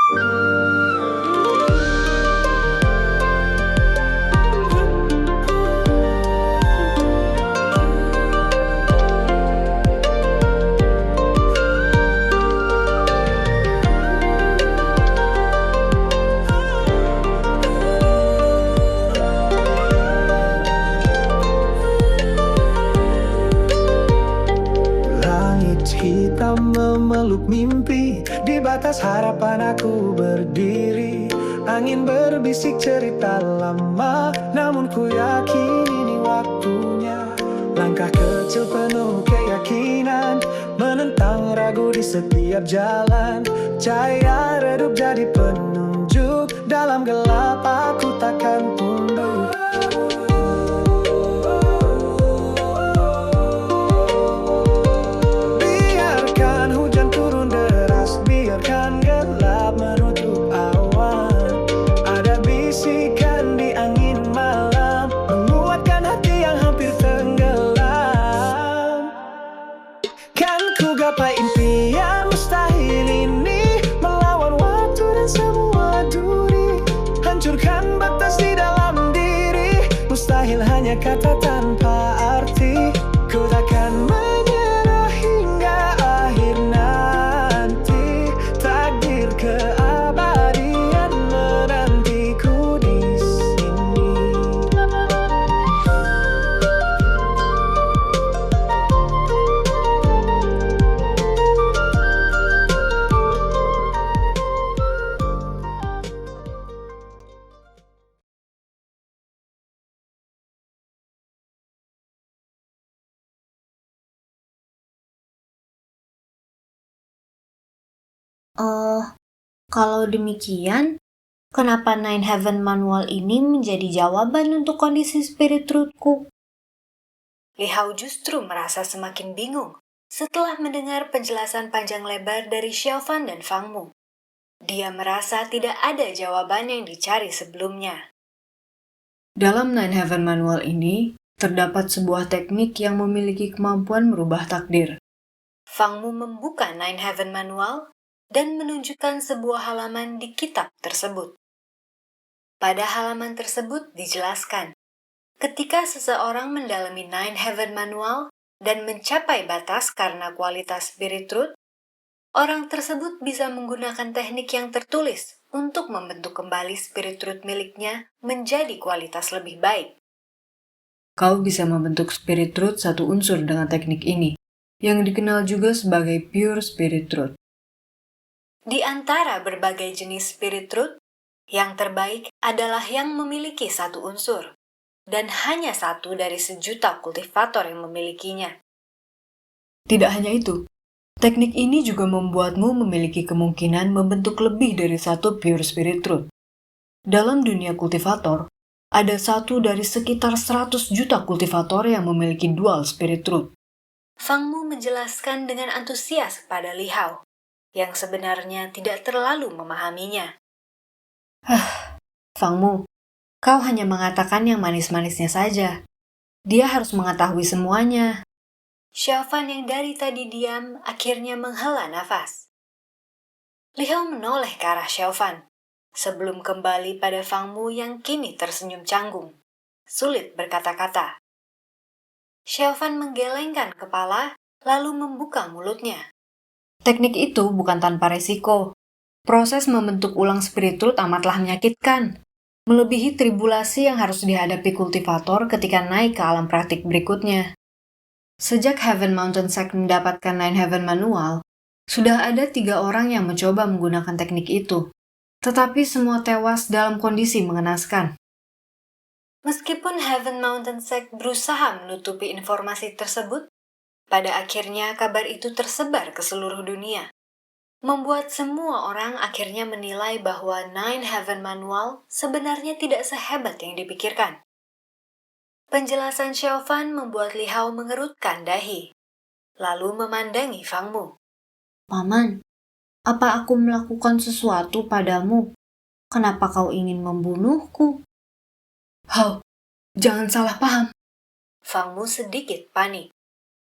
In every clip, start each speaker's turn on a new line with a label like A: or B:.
A: Langit hitam memeluk mimpi, di batas harapan aku berdiri. Angin berbisik cerita lama, namun ku yakin ini waktunya. Langkah kecil penuh keyakinan, menentang ragu di setiap jalan. Cahaya redup jadi penunjuk, dalam gelap aku takkan tunduk. Biarkan hujan turun deras, biarkan gelap menutup awan. Ada bisikan di angin malam, menguatkan hati yang hampir tenggelam. Kan ku gapai impian mustahil ini, melawan waktu dan semua duri. Hancurkan batas di dalam diri, mustahil hanya kata tanpa arti. Ku takkan menyerah hingga akhir nanti. Takdir keabadian menantiku di sini.
B: Kalau demikian, kenapa Nine Heaven Manual ini menjadi jawaban untuk kondisi spirit truthku? Li Hao justru merasa semakin bingung setelah mendengar penjelasan panjang lebar dari Xiaofan dan Fang Mu. Dia merasa tidak ada jawaban yang dicari sebelumnya.
C: Dalam Nine Heaven Manual ini, terdapat sebuah teknik yang memiliki kemampuan merubah takdir.
B: Fang Mu membuka Nine Heaven Manual dan menunjukkan sebuah halaman di kitab tersebut. Pada halaman tersebut dijelaskan, ketika seseorang mendalami Nine Heaven Manual dan mencapai batas karena kualitas spirit truth, orang tersebut bisa menggunakan teknik yang tertulis untuk membentuk kembali spirit truth miliknya menjadi kualitas lebih baik.
C: Kau bisa membentuk spirit truth satu unsur dengan teknik ini, yang dikenal juga sebagai pure spirit truth.
B: Di antara berbagai jenis spirit truth, yang terbaik adalah yang memiliki satu unsur, dan hanya satu dari sejuta kultivator yang memilikinya.
C: Tidak hanya itu, teknik ini juga membuatmu memiliki kemungkinan membentuk lebih dari satu pure spirit truth. Dalam dunia kultivator, ada satu dari sekitar 100 juta kultivator yang memiliki dual spirit truth.
B: Fang Mu menjelaskan dengan antusias pada Li Hao, yang sebenarnya tidak terlalu memahaminya.
C: Fang Mu, kau hanya mengatakan yang manis-manisnya saja. Dia harus mengetahui semuanya.
B: Xiaofan yang dari tadi diam akhirnya menghela nafas. Li Hao menoleh ke arah Xiaofan, sebelum kembali pada Fang Mu yang kini tersenyum canggung. Sulit berkata-kata. Xiaofan menggelengkan kepala, lalu membuka mulutnya.
C: Teknik itu bukan tanpa resiko. Proses membentuk ulang spirit truth amatlah menyakitkan, melebihi tribulasi yang harus dihadapi kultivator ketika naik ke alam praktik berikutnya. Sejak Heaven Mountain Sect mendapatkan Nine Heaven Manual, sudah ada 3 orang yang mencoba menggunakan teknik itu, tetapi semua tewas dalam kondisi mengenaskan.
B: Meskipun Heaven Mountain Sect berusaha menutupi informasi tersebut, pada akhirnya kabar itu tersebar ke seluruh dunia, membuat semua orang akhirnya menilai bahwa Nine Heaven Manual sebenarnya tidak sehebat yang dipikirkan. Penjelasan Xiaofan membuat Li Hao mengerutkan dahi, lalu memandangi Fang Mu.
C: Paman, apa aku melakukan sesuatu padamu? Kenapa kau ingin membunuhku? Hao, jangan salah paham.
B: Fang Mu sedikit panik.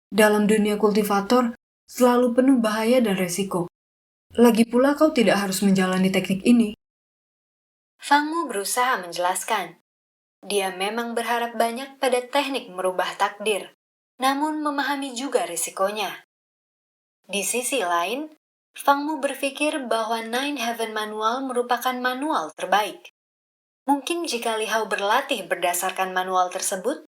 C: Dalam dunia kultivator, selalu penuh bahaya dan resiko. Lagi pula kau tidak harus menjalani teknik ini.
B: Fang Mu berusaha menjelaskan. Dia memang berharap banyak pada teknik merubah takdir, namun memahami juga risikonya. Di sisi lain, Fang Mu berpikir bahwa Nine Heaven Manual merupakan manual terbaik. Mungkin jika Li Hao berlatih berdasarkan manual tersebut,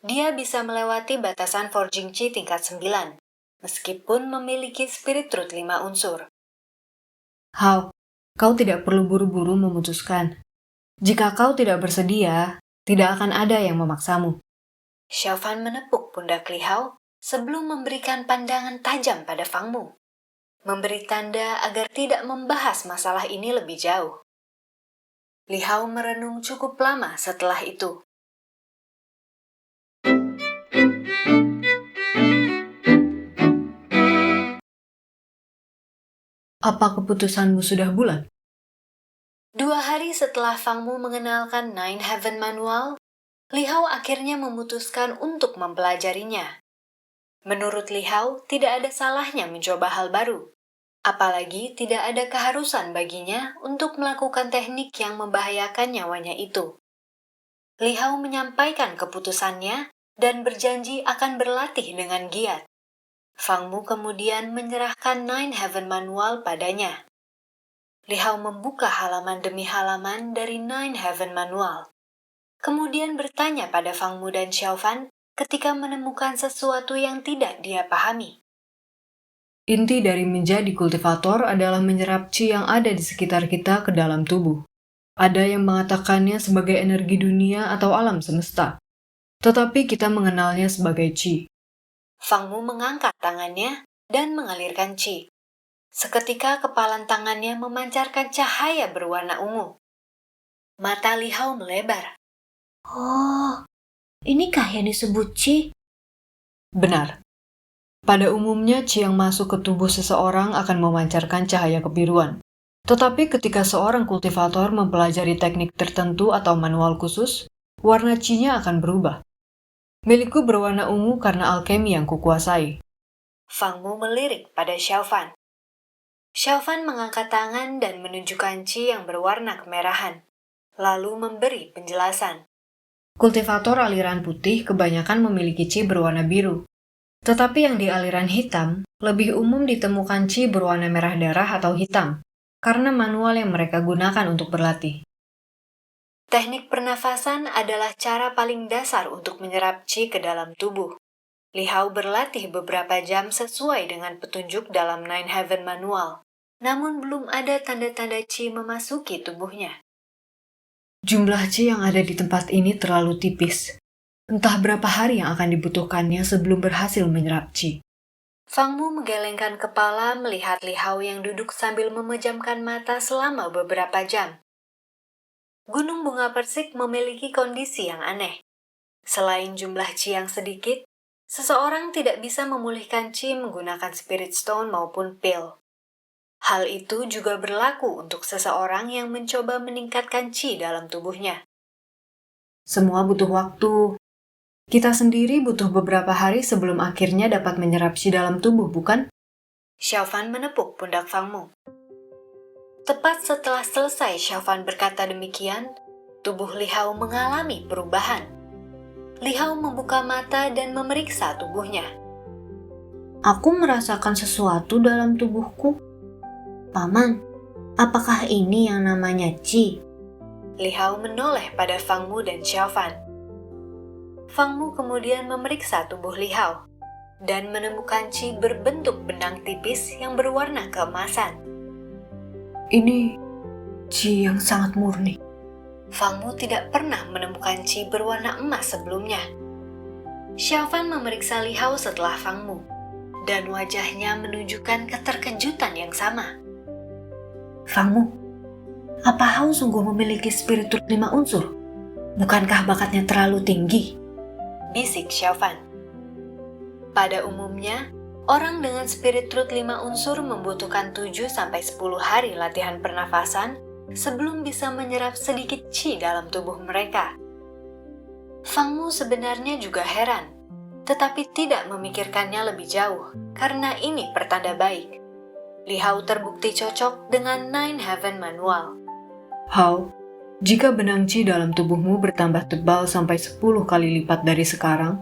B: dia bisa melewati batasan Forging Chi tingkat 9, meskipun memiliki Spirit Truth 5 unsur.
C: Hao, kau tidak perlu buru-buru memutuskan. Jika kau tidak bersedia, tidak akan ada yang memaksamu.
B: Xiaofan menepuk pundak Li Hao sebelum memberikan pandangan tajam pada Fang Mu, memberi tanda agar tidak membahas masalah ini lebih jauh. Li Hao merenung cukup lama setelah itu.
C: Apa keputusanmu sudah bulat?
B: 2 hari setelah Fang Mu mengenalkan Nine Heaven Manual, Li Hao akhirnya memutuskan untuk mempelajarinya. Menurut Li Hao, tidak ada salahnya mencoba hal baru. Apalagi tidak ada keharusan baginya untuk melakukan teknik yang membahayakan nyawanya itu. Li Hao menyampaikan keputusannya dan berjanji akan berlatih dengan giat. Fang Mu kemudian menyerahkan Nine Heaven Manual padanya. Li Hao membuka halaman demi halaman dari Nine Heaven Manual. Kemudian bertanya pada Fang Mu dan Xiaofan ketika menemukan sesuatu yang tidak dia pahami.
C: Inti dari menjadi kultivator adalah menyerap chi yang ada di sekitar kita ke dalam tubuh. Ada yang mengatakannya sebagai energi dunia atau alam semesta. Tetapi kita mengenalnya sebagai chi.
B: Fang Mu mengangkat tangannya dan mengalirkan chi. Seketika kepalan tangannya memancarkan cahaya berwarna ungu. Mata Li Hao melebar.
D: Oh, inikah yang disebut Chi?
C: Benar. Pada umumnya, chi yang masuk ke tubuh seseorang akan memancarkan cahaya kebiruan. Tetapi ketika seorang kultivator mempelajari teknik tertentu atau manual khusus, warna chi-nya akan berubah. Milikku berwarna ungu karena alkemi yang kukuasai.
B: Fang Mu melirik pada Xiaofan. Xiaofan mengangkat tangan dan menunjukkan chi yang berwarna kemerahan, lalu memberi penjelasan.
C: Kultivator aliran putih kebanyakan memiliki chi berwarna biru. Tetapi yang di aliran hitam, lebih umum ditemukan chi berwarna merah darah atau hitam, karena manual yang mereka gunakan untuk berlatih.
B: Teknik pernafasan adalah cara paling dasar untuk menyerap chi ke dalam tubuh. Li Hao berlatih beberapa jam sesuai dengan petunjuk dalam Nine Heaven Manual, namun belum ada tanda-tanda chi memasuki tubuhnya.
C: Jumlah chi yang ada di tempat ini terlalu tipis. Entah berapa hari yang akan dibutuhkannya sebelum berhasil menyerap chi.
B: Fang Mu menggelengkan kepala melihat Li Hao yang duduk sambil memejamkan mata selama beberapa jam. Gunung bunga persik memiliki kondisi yang aneh. Selain jumlah chi yang sedikit, seseorang tidak bisa memulihkan chi menggunakan Spirit Stone maupun pil. Hal itu juga berlaku untuk seseorang yang mencoba meningkatkan chi dalam tubuhnya.
C: Semua butuh waktu. Kita sendiri butuh beberapa hari sebelum akhirnya dapat menyerap chi dalam tubuh, bukan?
B: Xiaofan menepuk pundak Fang Mu. Tepat setelah selesai Xiaofan berkata demikian, tubuh Li Hao mengalami perubahan. Li Hao membuka mata dan memeriksa tubuhnya.
D: Aku merasakan sesuatu dalam tubuhku. Paman, apakah ini yang namanya Chi?
B: Li Hao menoleh pada Fang Mu dan Xiaofan. Fang Mu kemudian memeriksa tubuh Li Hao dan menemukan Chi berbentuk benang tipis yang berwarna keemasan.
C: Ini chi yang sangat murni.
B: Fang Mu tidak pernah menemukan Chi berwarna emas sebelumnya. Xiaofan memeriksa Li Hao setelah Fang Mu, dan wajahnya menunjukkan keterkejutan yang sama.
D: Fang Mu, apa Hao sungguh memiliki Spirit Truth 5 unsur? Bukankah bakatnya terlalu tinggi?
B: Bisik Xiaofan. Pada umumnya, orang dengan Spirit Truth 5 unsur membutuhkan 7-10 hari latihan pernafasan sebelum bisa menyerap sedikit chi dalam tubuh mereka. Fang Mu sebenarnya juga heran, tetapi tidak memikirkannya lebih jauh karena ini pertanda baik. Li Hao terbukti cocok dengan Nine Heaven Manual.
C: Hao, jika benang Qi dalam tubuhmu bertambah tebal sampai 10 kali lipat dari sekarang,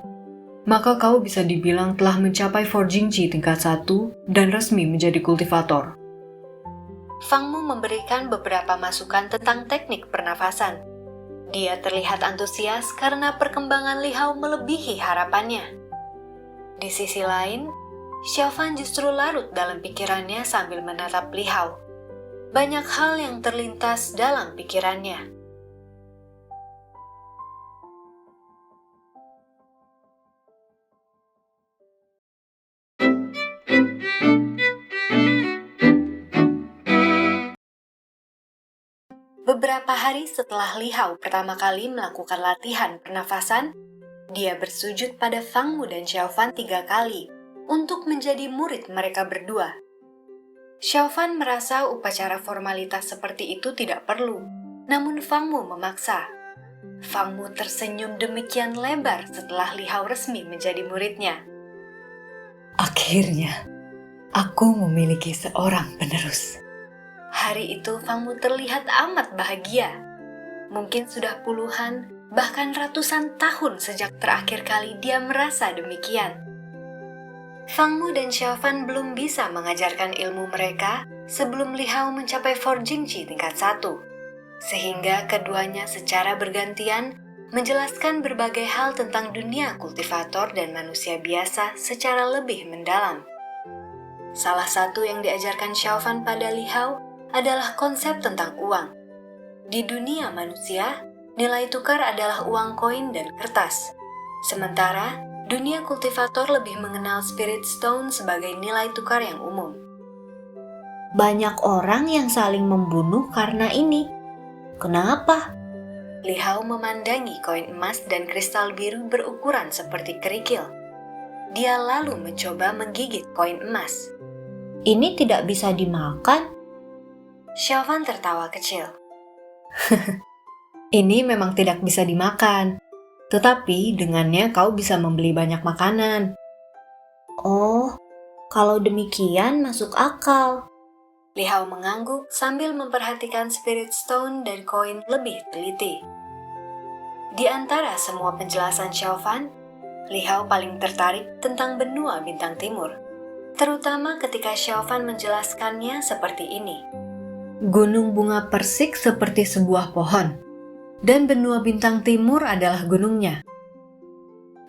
C: maka kau bisa dibilang telah mencapai Forging Qi tingkat 1 dan resmi menjadi kultivator.
B: Fang Mu memberikan beberapa masukan tentang teknik pernafasan. Dia terlihat antusias karena perkembangan Li Hao melebihi harapannya. Di sisi lain, Xiaofan justru larut dalam pikirannya sambil menatap Li Hao. Banyak hal yang terlintas dalam pikirannya. Beberapa hari setelah Li Hao pertama kali melakukan latihan pernafasan, dia bersujud pada Fang Mu dan Xiaofan 3 kali untuk menjadi murid mereka berdua. Xiaofan merasa upacara formalitas seperti itu tidak perlu, namun Fang Mu memaksa. Fang Mu tersenyum demikian lebar setelah Li Hao resmi menjadi muridnya.
D: Akhirnya, aku memiliki seorang penerus.
B: Hari itu Fang Mu terlihat amat bahagia. Mungkin sudah puluhan, bahkan ratusan tahun sejak terakhir kali dia merasa demikian. Fang Mu dan Xiaofan belum bisa mengajarkan ilmu mereka sebelum Li Hao mencapai Forging Qi tingkat 1, sehingga keduanya secara bergantian menjelaskan berbagai hal tentang dunia kultivator dan manusia biasa secara lebih mendalam. Salah satu yang diajarkan Xiaofan pada Li Hao adalah konsep tentang uang. Di dunia manusia, nilai tukar adalah uang koin dan kertas. Sementara, dunia kultivator lebih mengenal Spirit Stone sebagai nilai tukar yang umum.
D: Banyak orang yang saling membunuh karena ini. Kenapa?
B: Li Hao memandangi koin emas dan kristal biru berukuran seperti kerikil. Dia lalu mencoba menggigit koin emas.
D: Ini tidak bisa dimakan.
B: Xiaofan tertawa kecil.
C: Ini memang tidak bisa dimakan, tetapi dengannya kau bisa membeli banyak makanan.
D: Oh, kalau demikian masuk akal.
B: Li Hao mengangguk sambil memperhatikan Spirit Stone dan koin lebih teliti. Di antara semua penjelasan Xiaofan, Li Hao paling tertarik tentang benua bintang timur, terutama ketika Xiaofan menjelaskannya seperti ini.
C: Gunung bunga persik seperti sebuah pohon, dan benua bintang timur adalah gunungnya.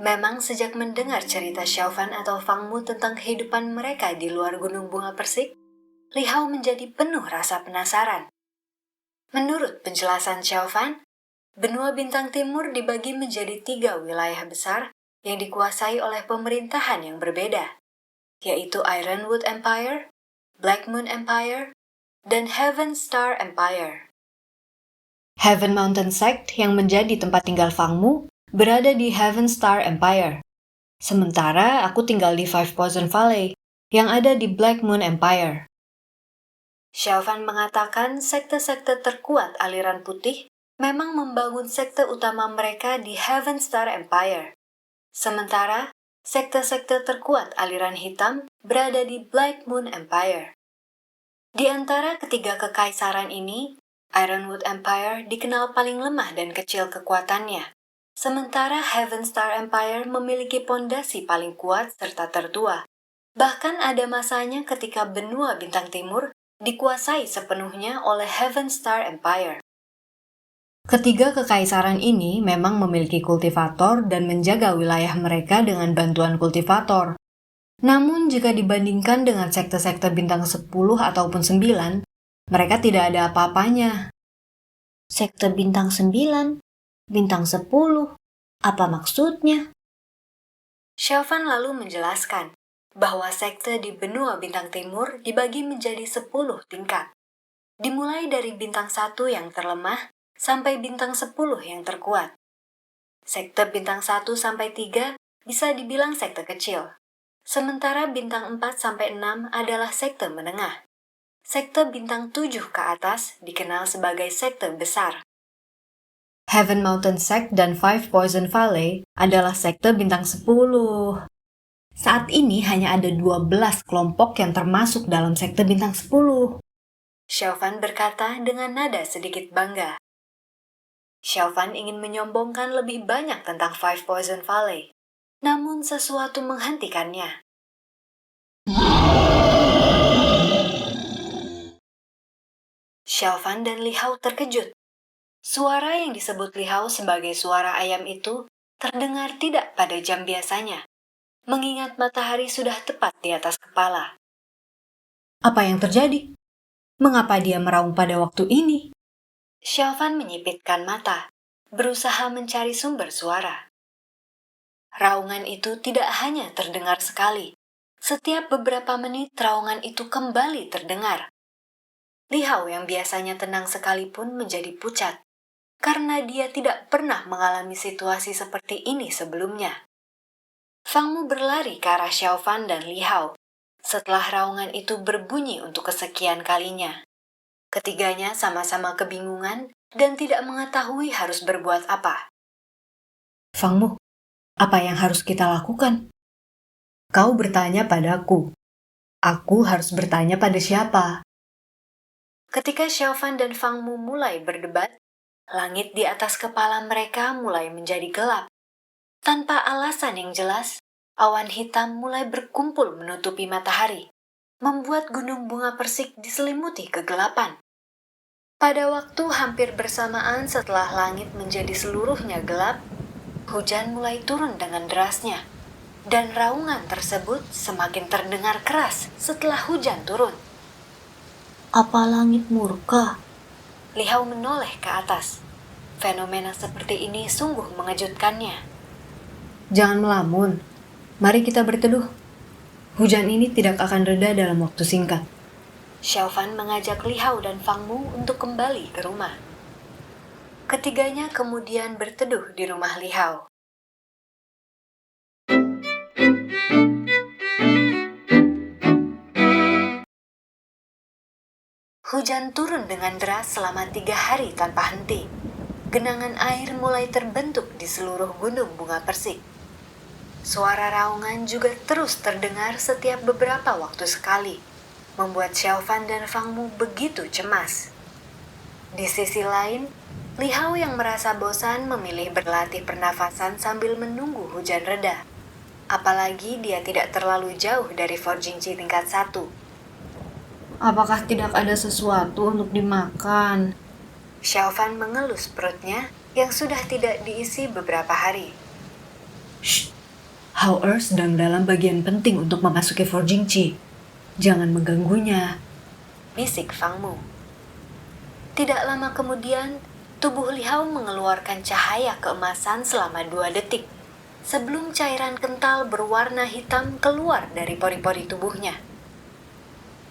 B: Memang sejak mendengar cerita Xiaofan atau Fang Mu tentang kehidupan mereka di luar gunung bunga persik, Li Hao menjadi penuh rasa penasaran. Menurut penjelasan Xiaofan, benua bintang timur dibagi menjadi 3 wilayah besar yang dikuasai oleh pemerintahan yang berbeda, yaitu Ironwood Empire, Black Moon Empire, dan Heaven Star Empire.
C: Heaven Mountain Sect yang menjadi tempat tinggal Fang Mu berada di Heaven Star Empire. Sementara aku tinggal di Five Poison Valley yang ada di Black Moon Empire.
B: Xiaofan mengatakan sekte-sekte terkuat aliran putih memang membangun sekte utama mereka di Heaven Star Empire. Sementara, sekte-sekte terkuat aliran hitam berada di Black Moon Empire. Di antara ketiga kekaisaran ini, Ironwood Empire dikenal paling lemah dan kecil kekuatannya, sementara Heaven Star Empire memiliki pondasi paling kuat serta tertua. Bahkan ada masanya ketika benua bintang timur dikuasai sepenuhnya oleh Heaven Star Empire.
C: Ketiga kekaisaran ini memang memiliki kultivator dan menjaga wilayah mereka dengan bantuan kultivator. Namun jika dibandingkan dengan sekte-sekte bintang 10 ataupun 9, mereka tidak ada apa-apanya.
D: Sekte bintang 9, bintang 10, apa maksudnya?
B: Xiaofan lalu menjelaskan bahwa sekte di benua bintang timur dibagi menjadi 10 tingkat. Dimulai dari bintang 1 yang terlemah sampai bintang 10 yang terkuat. Sekte bintang 1 sampai 3 bisa dibilang sekte kecil. Sementara bintang 4 sampai 6 adalah sekte menengah. Sekte bintang 7 ke atas dikenal sebagai sekte besar.
C: Heaven Mountain Sect dan Five Poison Valley adalah sekte bintang 10. Saat ini hanya ada 12 kelompok yang termasuk dalam sekte bintang 10.
B: Xiaofan berkata dengan nada sedikit bangga. Xiaofan ingin menyombongkan lebih banyak tentang Five Poison Valley, namun sesuatu menghentikannya. Xiaofan dan Li Hao terkejut. Suara yang disebut Li Hao sebagai suara ayam itu terdengar tidak pada jam biasanya, mengingat matahari sudah tepat di atas kepala.
C: Apa yang terjadi? Mengapa dia meraung pada waktu ini?
B: Xiaofan menyipitkan mata, berusaha mencari sumber suara. Raungan itu tidak hanya terdengar sekali. Setiap beberapa menit raungan itu kembali terdengar. Li Hao yang biasanya tenang sekalipun menjadi pucat, karena dia tidak pernah mengalami situasi seperti ini sebelumnya. Fang Mu berlari ke arah Xiaofan dan Li Hao setelah raungan itu berbunyi untuk kesekian kalinya. Ketiganya sama-sama kebingungan dan tidak mengetahui harus berbuat apa.
C: Fang Mu, apa yang harus kita lakukan? Kau bertanya padaku. Aku harus bertanya pada siapa?
B: Ketika Xiaofan dan Fang Mu mulai berdebat, langit di atas kepala mereka mulai menjadi gelap. Tanpa alasan yang jelas, awan hitam mulai berkumpul menutupi matahari, membuat gunung bunga persik diselimuti kegelapan. Pada waktu hampir bersamaan setelah langit menjadi seluruhnya gelap, hujan mulai turun dengan derasnya, dan raungan tersebut semakin terdengar keras setelah hujan turun.
D: Apa langit murka?
B: Li Hao menoleh ke atas. Fenomena seperti ini sungguh mengejutkannya.
C: Jangan melamun. Mari kita berteduh. Hujan ini tidak akan reda dalam waktu singkat.
B: Xiaofan mengajak Li Hao dan Fang Mu untuk kembali ke rumah. Ketiganya kemudian berteduh di rumah Li Hao. Hujan turun dengan deras selama 3 hari tanpa henti. Genangan air mulai terbentuk di seluruh gunung bunga persik. Suara raungan juga terus terdengar setiap beberapa waktu sekali, membuat Xiaofan dan Fang Mu begitu cemas. Di sisi lain, Li Hao yang merasa bosan memilih berlatih pernafasan sambil menunggu hujan reda. Apalagi dia tidak terlalu jauh dari Forjingji tingkat 1.
C: Apakah tidak ada sesuatu untuk dimakan?
B: Xiaofan mengelus perutnya yang sudah tidak diisi beberapa hari.
C: Shh, Hao sedang dalam bagian penting untuk memasuki Forjingji. Jangan mengganggunya.
B: Bisik Fang Mu. Tidak lama kemudian, tubuh Li Hao mengeluarkan cahaya keemasan selama 2 detik, sebelum cairan kental berwarna hitam keluar dari pori-pori tubuhnya.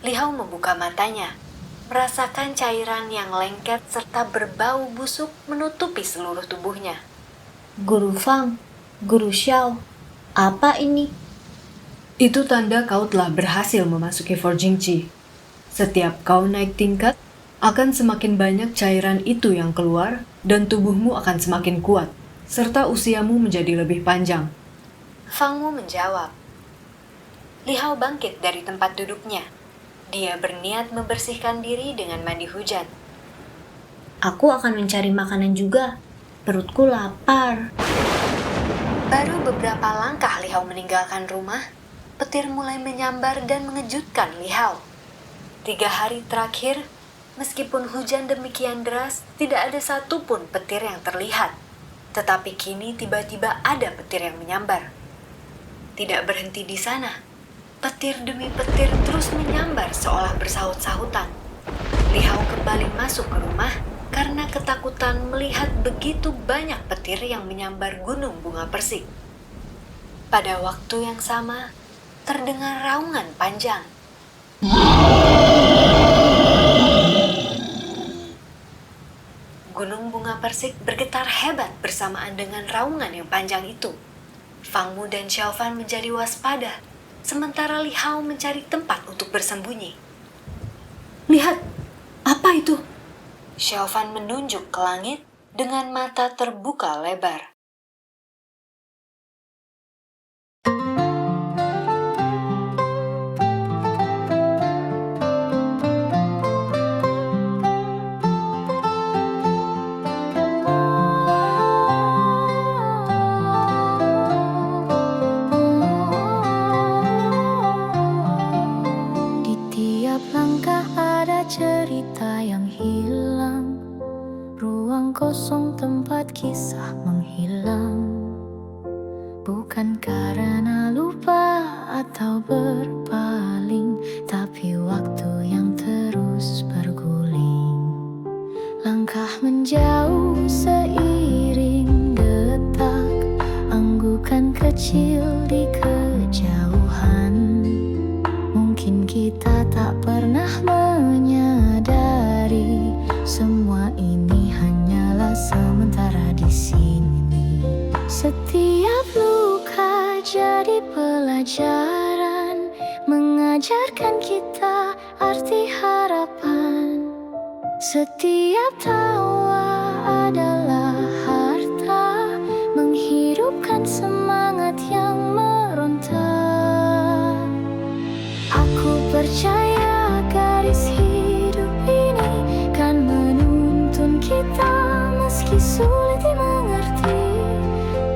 B: Li Hao membuka matanya, merasakan cairan yang lengket serta berbau busuk menutupi seluruh tubuhnya.
D: Guru Fang, Guru Xiao, apa ini?
C: Itu tanda kau telah berhasil memasuki Forjingji. Setiap kau naik tingkat, akan semakin banyak cairan itu yang keluar dan tubuhmu akan semakin kuat, serta usiamu menjadi lebih panjang.
B: Fang Mu menjawab. Li Hao bangkit dari tempat duduknya. Dia berniat membersihkan diri dengan mandi hujan.
D: Aku akan mencari makanan juga. Perutku lapar.
B: Baru beberapa langkah Li Hao meninggalkan rumah, petir mulai menyambar dan mengejutkan Li Hao. 3 hari terakhir, meskipun hujan demikian deras, tidak ada satupun petir yang terlihat. Tetapi kini tiba-tiba ada petir yang menyambar. Tidak berhenti di sana. Petir demi petir terus menyambar seolah bersaut-sahutan. Li Hao kembali masuk ke rumah karena ketakutan melihat begitu banyak petir yang menyambar gunung bunga persik. Pada waktu yang sama, terdengar raungan panjang. Gunung bunga persik bergetar hebat bersamaan dengan raungan yang panjang itu. Fang Mu dan Xiaofan menjadi waspada, sementara Li Hao mencari tempat untuk bersembunyi.
C: Lihat, apa itu?
B: Xiaofan menunjuk ke langit dengan mata terbuka lebar.
E: kosong tempat kisah menghilang. Bukan karena lupa atau berpaling, tapi waktu yang terus berguling. Langkah menjauh seiring detak anggukan kecil di kejauhan. Mungkin kita tak pernah menyadari semua ini hanyalah sementara di sini. Setiap luka jadi pelajaran, mengajarkan kita arti harapan. Setiap tawa adalah harta, menghidupkan semangat yang meronta. Aku percaya garis hidup ini kan menuntun kita meski sulit dimengerti.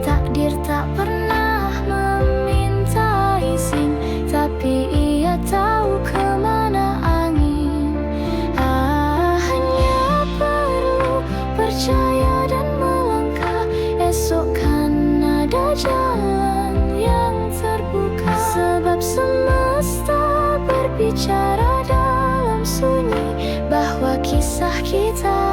E: Takdir tak pernah meminta izin, tapi ia tahu kemana angin. Hanya perlu percaya dan melangkah, esok kan ada jalan yang terbuka. Sebab semesta berbicara dalam sunyi bahwa kisah kita